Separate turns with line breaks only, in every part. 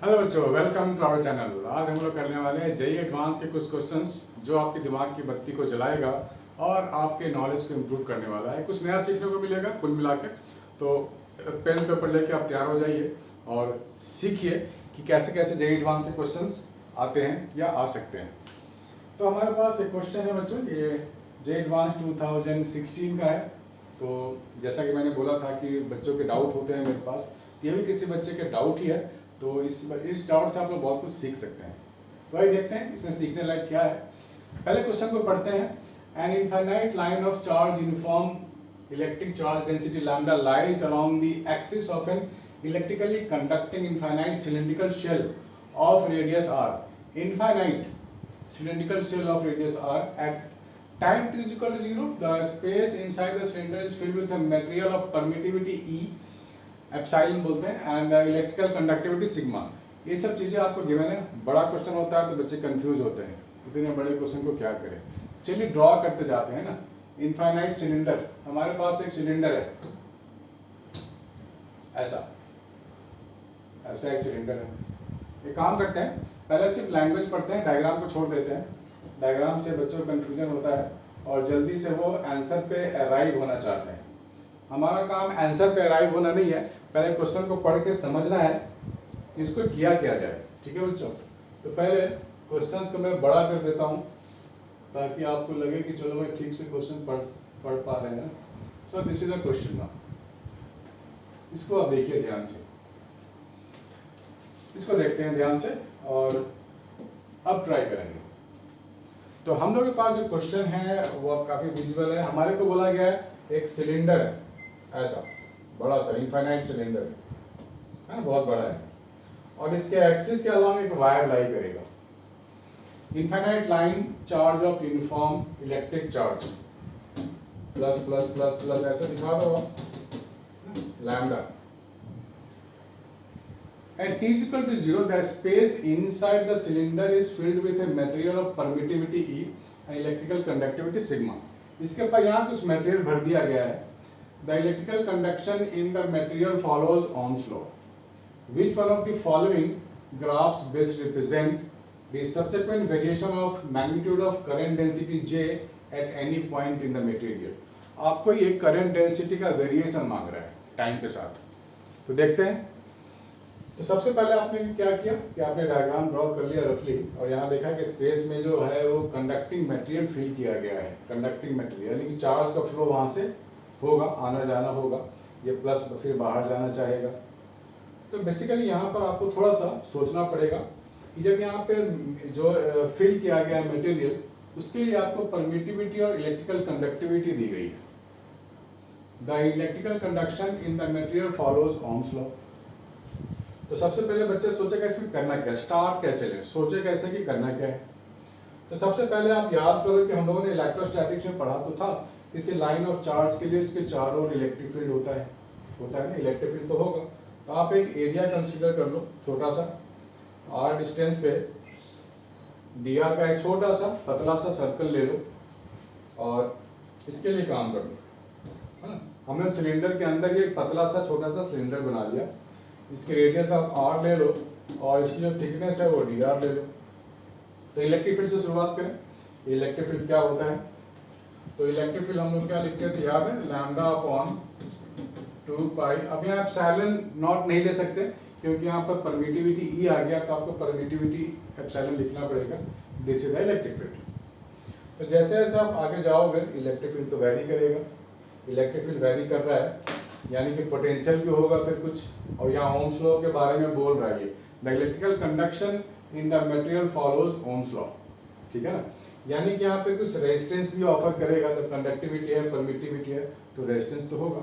Hello बच्चों, welcome to our channel. आज हम लोग करने वाले हैं जेईई एडवांस के कुछ क्वेश्चंस जो आपके दिमाग की बत्ती को जलाएगा और आपके नॉलेज को इम्प्रूव करने वाला है। कुछ नया सीखने को मिलेगा कुल मिलाकर। तो पेन पेपर लेके आप तैयार हो जाइए और सीखिए कि कैसे कैसे जेईई एडवांस के क्वेश्चंस आते हैं या आ सकते हैं। तो हमारे पास एक क्वेश्चन है बच्चों, ये जेईई एडवांस 2016 का है। तो जैसा कि मैंने बोला था कि बच्चों के डाउट होते हैं मेरे पास, ये भी किसी बच्चे के डाउट ही है। तो इस डाउट से आप लोग बहुत कुछ सीख सकते हैं। तो आइए देखते हैं इसमें सीखने लायक क्या है। पहले क्वेश्चन को पढ़ते हैं। An infinite line of charge uniform electric charge density lambda lies along the axis of an electrically conducting infinite cylindrical shell of radius R. Infinite cylindrical shell of radius r at time t is equal to 0, the space inside the cylinder is filled with a material of permittivity E, epsilon बोलते हैं, and electrical conductivity sigma। ये सब चीजें आपको given है। बड़ा question होता है तो बच्चे कंफ्यूज होते हैं, इतने बड़े क्वेश्चन को क्या करें। चलिए ड्रॉ करते जाते हैं ना। इनफाइनाइट सिलेंडर, हमारे पास एक सिलेंडर है, ऐसा एक सिलेंडर है। एक काम करते हैं, पहले सिर्फ लैंग्वेज पढ़ते हैं, डायग्राम को छोड़ देते हैं। डायग्राम से बच्चों को कन्फ्यूजन होता है और जल्दी से वो आंसर पे अराइव होना चाहते हैं। हमारा काम आंसर पे अराइव होना नहीं है, पहले क्वेश्चन को पढ़ के समझना है इसको किया जाए। ठीक है बच्चों, तो पहले क्वेश्चंस को मैं बड़ा कर देता हूँ ताकि आपको लगे कि चलो मैं ठीक से क्वेश्चन पढ़ पा रहे हैं। So this is a question now, इसको आप देखिए ध्यान से, इसको देखते हैं ध्यान से और अब ट्राई करेंगे। तो हम लोग के पास जो क्वेश्चन है वो काफी विजुअल है। हमारे को बोला गया है एक सिलेंडर है, ऐसा बड़ा सा इनफाइनाइट सिलेंडर है ना, बहुत बड़ा है, और इसके एक्सिस के अलावा एक वायर लाई करेगा। Infinite line charge of uniform electric charge plus plus plus plus ऐसे दिखा दो lambda. At t is equal to 0, the space inside the cylinder is filled with a material of permittivity E and electrical conductivity sigma। इसके ऊपर यहाँ कुछ material भर दिया गया है। The electrical conduction in the material follows Ohm's law। Which one of the following graphs best represent the subsequent variation of magnitude of current density J at any point in the material। आपको ये current density का variation मांग रहा है time के साथ। तो देखते हैं। तो सबसे पहले आपने क्या किया कि आपने डायग्राम ड्रॉ कर लिया रफली, और यहाँ देखा कि स्पेस में जो है वो कंडक्टिंग मटेरियल फिल किया गया है। कंडक्टिंग मटेरियल यानी कि चार्ज का फ्लो वहाँ से होगा, आना जाना होगा, ये प्लस फिर बाहर जाना चाहेगा। तो बेसिकली यहाँ पर आपको थोड़ा सा सोचना पड़ेगा कि जब यहाँ पे जो फिल किया गया है मटेरियल, उसके लिए आपको परमिटिविटी और इलेक्ट्रिकल कंडक्टिविटी दी गई है। The electrical conduction in the material follows Ohm's law. तो सबसे पहले बच्चे सोचेगा इसमें करना क्या, स्टार्ट कैसे लें, सोचे कैसे कि करना क्या है। तो सबसे पहले आप याद करो कि हम लोगों ने इलेक्ट्रोस्टैटिक्स में पढ़ा तो था, किसी लाइन ऑफ चार्ज के लिए इसके चारों ओर इलेक्ट्रिक फील्ड होता है ना, इलेक्ट्रिक फील्ड तो होगा। तो आप एक एरिया कंसीडर कर लो छोटा सा, r डिस्टेंस पे dr का एक छोटा सा पतला सा सर्कल ले लो और इसके लिए काम कर लो, है ना। हमने सिलेंडर के अंदर ये पतला सा छोटा सा सिलेंडर बना लिया, इसकी रेडियस आप r ले लो और इसकी जो थिकनेस है वो dr ले लो। तो इलेक्ट्रिक फील्ड से शुरुआत करें। इलेक्ट्रिक फील्ड क्या होता है, तो इलेक्ट्रिक फील्ड हम लोग क्या लिखते थे याद है, लैम्डा अपॉन 2 पाई। अब यहाँ आप एप्सिलॉन नॉट नहीं ले सकते क्योंकि यहाँ पर परमिटिविटी ई आ गया, तो आपको परमिटिविटी एप्सिलॉन लिखना पड़ेगा। This is the electric field. तो जैसे जैसे आप आगे जाओगे इलेक्ट्रिक फील्ड तो वैरी करेगा। इलेक्ट्रिक फील्ड वैरी कर रहा है यानी कि पोटेंशियल भी होगा फिर कुछ, और यहाँ ओम्स लॉ के बारे में बोल रहा है। The electrical conduction in the material follows Ohm's law, ठीक है ना। यानी कि यहाँ पे कुछ रेजिस्टेंस भी ऑफर करेगा। तो कंडक्टिविटी है, परमिटिविटी है, तो रेजिस्टेंस तो होगा।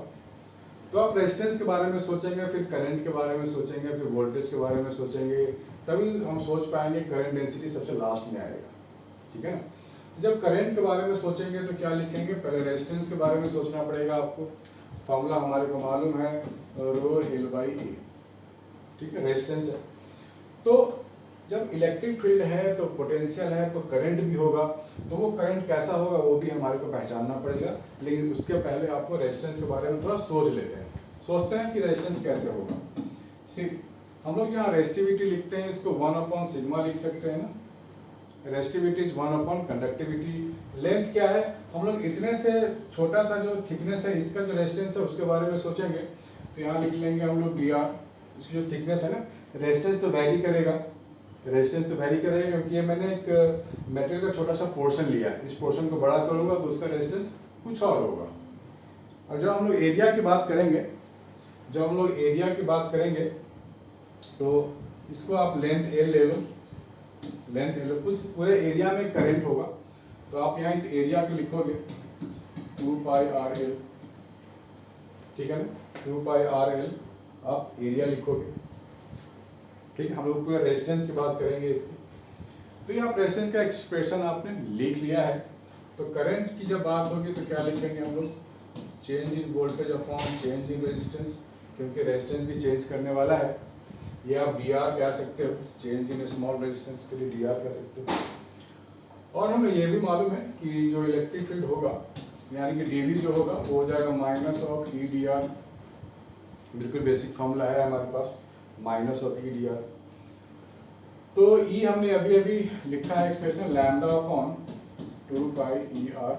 तो आप रेजिस्टेंस के बारे में सोचेंगे, फिर करंट के बारे में सोचेंगे, फिर वोल्टेज के बारे में सोचेंगे, तभी हम सोच पाएंगे करंट डेंसिटी सबसे लास्ट में आएगा, ठीक है ना। जब करंट के बारे में सोचेंगे तो क्या लिखेंगे, पहले रेजिस्टेंस के बारे में सोचना पड़ेगा आपको। फॉर्मूला हमारे को मालूम है, रो एल बाई ए, ठीक है, रेजिस्टेंस है। तो जब इलेक्ट्रिक फील्ड है तो पोटेंशियल है तो करंट भी होगा, तो वो करंट कैसा होगा वो भी हमारे को पहचानना पड़ेगा। लेकिन उसके पहले आपको रेजिस्टेंस के बारे में थोड़ा सोच लेते हैं, सोचते हैं कि रेजिस्टेंस कैसे होगा। हम लोग यहाँ रेसिस्टिविटी लिखते हैं, इसको 1/सिग्मा लिख सकते हैं ना। Resistivity is 1/कंडक्टिविटी। लेंथ क्या है, हम लोग इतने से छोटा सा जो थिकनेस है इसका जो रेजिस्टेंस है उसके बारे में सोचेंगे तो यहाँ लिख लेंगे हम लोग dr। इसकी जो थिकनेस है ना, रेजिस्टेंस तो वैरी करेगा, क्योंकि ये मैंने एक मेटेरियल का छोटा सा पोर्शन लिया है, इस पोर्शन को बड़ा करूँगा तो उसका रेजिस्टेंस कुछ और होगा। और जब हम लोग एरिया की बात करेंगे, तो इसको आप लेंथ L ले लो, उस पूरे एरिया में करंट होगा, तो आप यहाँ इस एरिया को लिखोगे 2πRL, ठीक है ना, 2πRL आप एरिया लिखोगे, ठीक है। हम लोग पूरा रेजिस्टेंस की बात करेंगे इसकी, तो यहाँ रेजिस्टेंस का एक्सप्रेशन आपने लिख लिया है। तो करंट की जब बात होगी तो क्या लिखेंगे हम लोग, change in voltage upon change in resistance, क्योंकि रेजिस्टेंस भी चेंज करने वाला है। ये आप dr कह सकते हो, चेंज इन स्मॉल रेजिस्टेंस के लिए dr कह सकते हो। और हमें ये भी मालूम है कि जो इलेक्ट्रिक फील्ड होगा यानी कि dv जो होगा वो हो जाएगा -E dr, बिल्कुल बेसिक फॉर्मूला है हमारे पास, -E dr। तो E हमने अभी अभी लिखा है एक्सप्रेशन λ/2πEr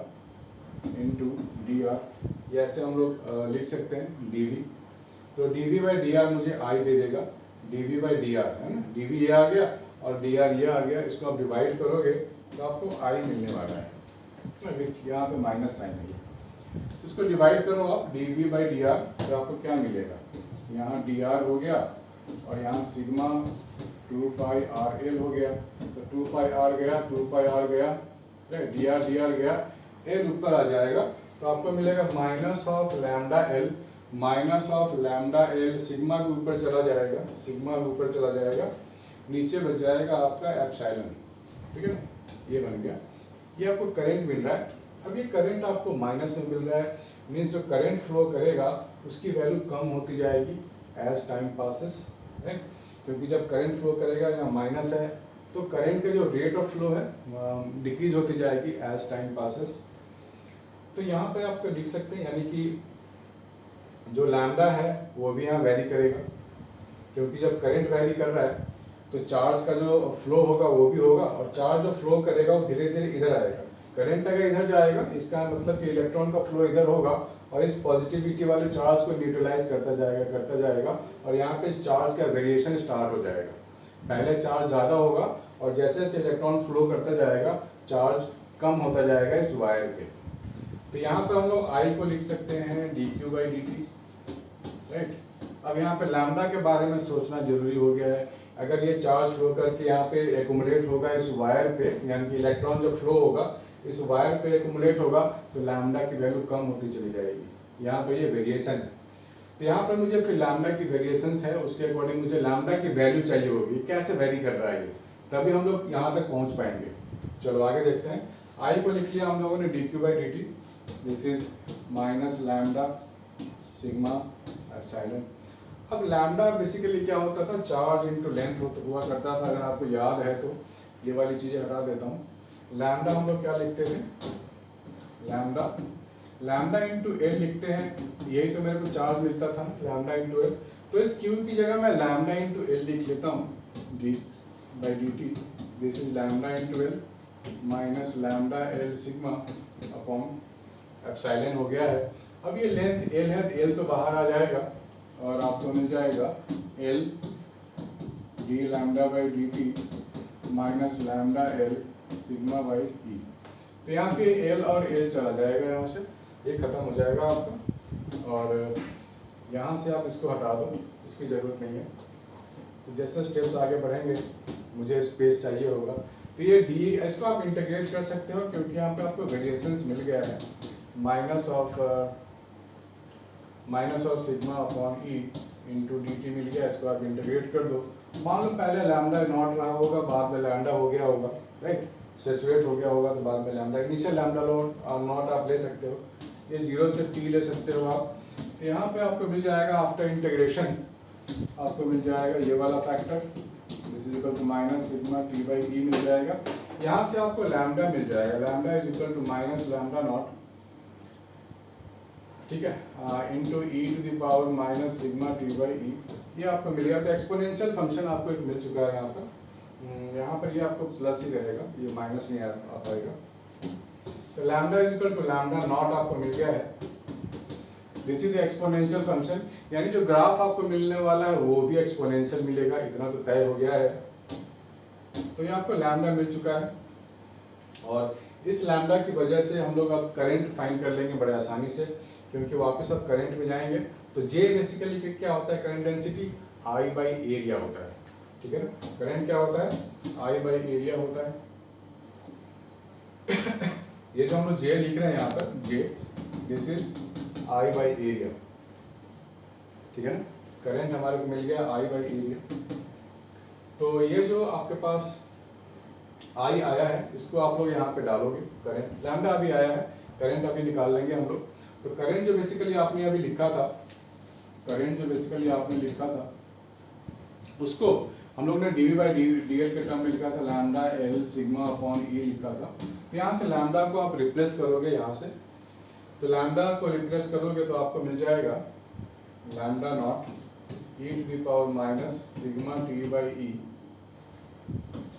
इंटू dr, ये ऐसे हम लोग लिख सकते हैं dv। तो dv/dr मुझे I दे देगा, dv/dr है ना, dv ये आ गया और dr ये आ गया, इसको आप डिवाइड करोगे तो आपको I मिलने वाला है, यहाँ पे माइनस साइन है, इसको डिवाइड करो आप dv/dr, तो आपको क्या मिलेगा, यहाँ dr हो गया और यहाँ सिग्मा 2πRL हो गया, तो 2πR गया, 2πR गया, dr गया, L ऊपर आ जाएगा, तो आपको मिलेगा -λL, सिग्मा के ऊपर चला जाएगा, नीचे बच जाएगा आपका एप्सिलॉन, ठीक है ना, ये बन गया। ये आपको करंट मिल रहा है। अब ये करंट आपको माइनस में मिल रहा है, मीन्स जो करंट फ्लो करेगा उसकी वैल्यू कम होती जाएगी एज टाइम पासेस, राइट, क्योंकि जब करंट फ्लो करेगा यहाँ माइनस है तो करंट का जो रेट ऑफ फ्लो है डिक्रीज होती जाएगी एज टाइम पासेस। तो यहाँ पे आप लिख सकते हैं, यानी कि जो लैम्डा है वो भी यहाँ वैरी करेगा, क्योंकि जब करंट वैरी कर रहा है तो चार्ज का जो फ्लो होगा वो भी होगा, और चार्ज जो फ्लो करेगा वो धीरे धीरे इधर आएगा। करंट अगर इधर जाएगा इसका मतलब कि इलेक्ट्रॉन का फ्लो इधर होगा और इस पॉजिटिविटी वाले चार्ज को न्यूट्रलाइज करता जाएगा और यहाँ पे चार्ज का वेरिएशन स्टार्ट हो जाएगा। पहले चार्ज ज़्यादा होगा और जैसे जैसे इलेक्ट्रॉन फ्लो करता जाएगा चार्ज कम होता जाएगा इस वायर पे। तो यहाँ पे हम लोग I को लिख सकते हैं dq/dt, राइट। अब यहाँ पे लैम्डा के बारे में सोचना जरूरी हो गया है। अगर ये चार्ज फ्लो करके यहाँ पे एक्यूमुलेट होगा इस वायर पे, यानी कि इलेक्ट्रॉन जो फ्लो होगा इस वायर पे एक्यूमुलेट होगा, तो लैम्डा की वैल्यू कम होती चली जाएगी। यहाँ पे ये वेरिएशन है, तो यहाँ पर मुझे फिर लैम्डा की वेरिएशंस है, उसके अकॉर्डिंग मुझे लैम्डा की वैल्यू चाहिए होगी, कैसे वेरी कर रहा है ये, तभी हम लोग यहाँ तक पहुँच पाएंगे। चलो आगे देखते हैं। I को लिख लिया हम लोगों ने dq/dt, this is -λ sigma epsilon. अब लैम्डा बेसिकली क्या होता था, चार्ज इनटू लेंथ हुआ करता था, अगर आपको याद है तो ये वाली चीज़ें हटा देता हूँ। लैम्डा हम लोग क्या लिखते थे, लैम्डा इंटू L लिखते हैं, यही तो मेरे को चार्ज मिलता था लैम्डा इंटू L। तो इस Q की जगह मैं लैम्डा इंटू L लिख लेता हूँ, d/dt, this is lambda into L minus lambda L sigma upon epsilon हो गया है। अब ये लेंथ L है तो L तो बाहर आ जाएगा और आपको मिल जाएगा L dλ/dt minus lambda L sigma by E। तो यहाँ से L और L चला जाएगा, यहाँ से ये खत्म हो जाएगा आपका, और यहाँ से आप इसको हटा दो, इसकी ज़रूरत नहीं है। तो जैसे स्टेप्स आगे बढ़ेंगे मुझे स्पेस चाहिए होगा, तो ये D इसको आप इंटीग्रेट कर सकते हो, क्योंकि यहाँ पे आपको वेरिएशंस मिल गया है, minus of sigma upon E into dt मिल गया, इसको आप इंटीग्रेट कर दो। मान लो पहले लैम्डा नॉट रहा होगा, बाद में लैम्डा हो गया होगा, राइट, सैचुरेट हो गया होगा, तो बाद में लैम्डा, इनिशियल लैम्डा नॉट आप ले सकते हो, ये 0 से t ले सकते हो आप। तो यहाँ पे आपको मिल जाएगा आफ्टर इंटीग्रेशन, आपको मिल जाएगा ये वाला factor, this is equal to minus sigma t/e मिल जाएगा। यहाँ से आपको लैम्डा मिल जाएगा, lambda is equal to minus lambda not, ठीक है, into e to the power minus sigma t/e ये आपको मिल गया। तो एक्सपोनेंशियल फंक्शन आपको एक मिल चुका है यहाँ पर ये आपको प्लस ही रहेगा, ये माइनस नहीं आ पाएगा। तो lambda is equal to lambda not आपको मिल गया है। This is the exponential function, यानी जो ग्राफ आपको मिलने वाला है वो भी एक्सपोनेंशियल मिलेगा, इतना तो तय हो गया है। तो ये आपको लैम्डा मिल चुका है और इस लैम्डा की वजह से हम लोग अब करंट फाइंड कर लेंगे बड़े आसानी से, क्योंकि वापस अब करंट में जाएंगे। तो जे बेसिकली क्या होता है, current density I by area होता है, ठीक है ना। करंट क्या होता है, आई बाई एरिया होता है। ये जो हम लोग जे लिख रहे हैं यहाँ पर, J this is I by area, ठीक है ना। करंट हमारे को मिल गया आई बाई एरिया। तो ये जो आपके पास आई आया है इसको आप लोग यहाँ पे डालोगे, करंट लैम्डा अभी आया है, करंट अभी निकाल लेंगे हम लोग। तो करंट जो बेसिकली आपने अभी लिखा था, करंट जो बेसिकली आपने लिखा था उसको हम लोग ने dv बाई dl के टर्म में लिखा था, लैम्डा एल सिग्मा अपॉन ई लिखा था। तो यहाँ से लैम्डा को आप रिप्लेस करोगे यहाँ से, तो लैम्डा को रिप्लेस करोगे तो आपको मिल जाएगा lambda naught e to the power minus sigma T by E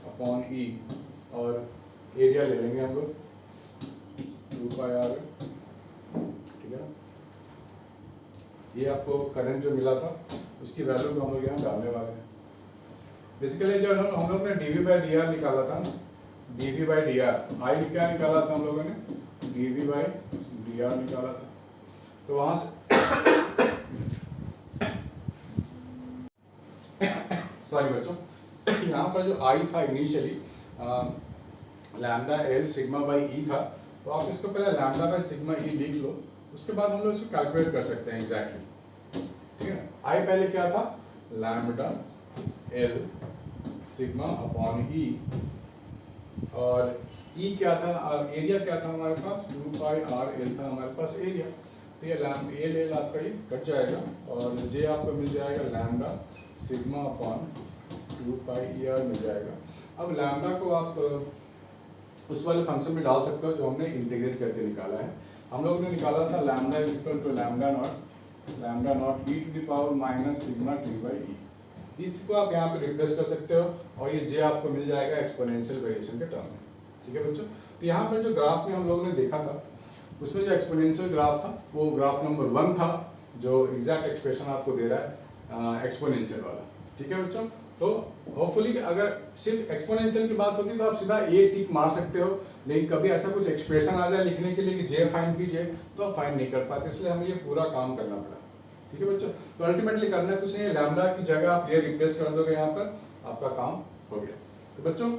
upon E, और एरिया ले लेंगे हम लोग 2 पाई आर, ठीक है ना। ये आपको करंट जो मिला था उसकी वैल्यू को हम लोग यहाँ डालने वाले हैं। बेसिकली जो हम लोग ने dv बाई डी आर निकाला था ना, dv बाई डी आर, आई क्या निकाला था हम लोगों ने, dv बाई डी आर निकाला था। तो वहां से सॉरी बच्चों, यहाँ पर जो आई था initially lambda L sigma by E था, तो आप इसको पहले लैम्डा बाई सिग्मा ई लिख लो, उसके बाद हम लोग इसको कैलकुलेट कर सकते हैं एग्जैक्टली, ठीक है। आई पहले क्या था, lambda L sigma upon E, और ई क्या था, एरिया क्या था हमारे पास, 2 पाई आर एल था हमारे पास एरिया। तो ये एल आपका ये कट जाएगा और जे आपको मिल जाएगा लैम्डा सिग्मा अपॉन 2 पाई ई आर मिल जाएगा। अब लैम्डा को आप उस वाले फंक्शन में डाल सकते हो जो हमने इंटीग्रेट करके निकाला है। हम लोग ने निकाला था lambda equal to lambda naught E to the power minus sigma T by E. इसको आप यहाँ पे रिप्लेस कर सकते हो और ये जे आपको मिल जाएगा एक्सपोनेंशियल वेरिएशन के टर्म में, ठीक है बच्चों। तो यहाँ पे जो ग्राफ में हम लोगों ने देखा था उसमें जो एक्सपोनेंशियल ग्राफ था वो ग्राफ नंबर 1 था, जो एग्जैक्ट एक्सप्रेशन आपको दे रहा है एक्सपोनेंशियल वाला, ठीक है बच्चों। तो होपफुली अगर सिर्फ एक्सपोनेंशियल की बात होती तो आप सीधा ए टिक मार सकते हो, लेकिन कभी ऐसा कुछ एक्सप्रेशन आ जाए लिखने के लिए कि जे फाइंड कीजिए तो आप फाइंड नहीं कर पाते, इसलिए हमें ये पूरा काम करना पड़ा, ठीक है बच्चों। तो अल्टीमेटली करना कुछ नहीं है, लैम्डा की जगह आप ये रिप्लेस कर दोगे, यहाँ पर आपका काम हो गया। तो बच्चों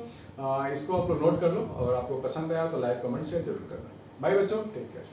इसको आप नोट कर लो और आपको पसंद आया तो लाइक कमेंट शेयर जरूर करना। बाय बच्चों, टेक केयर।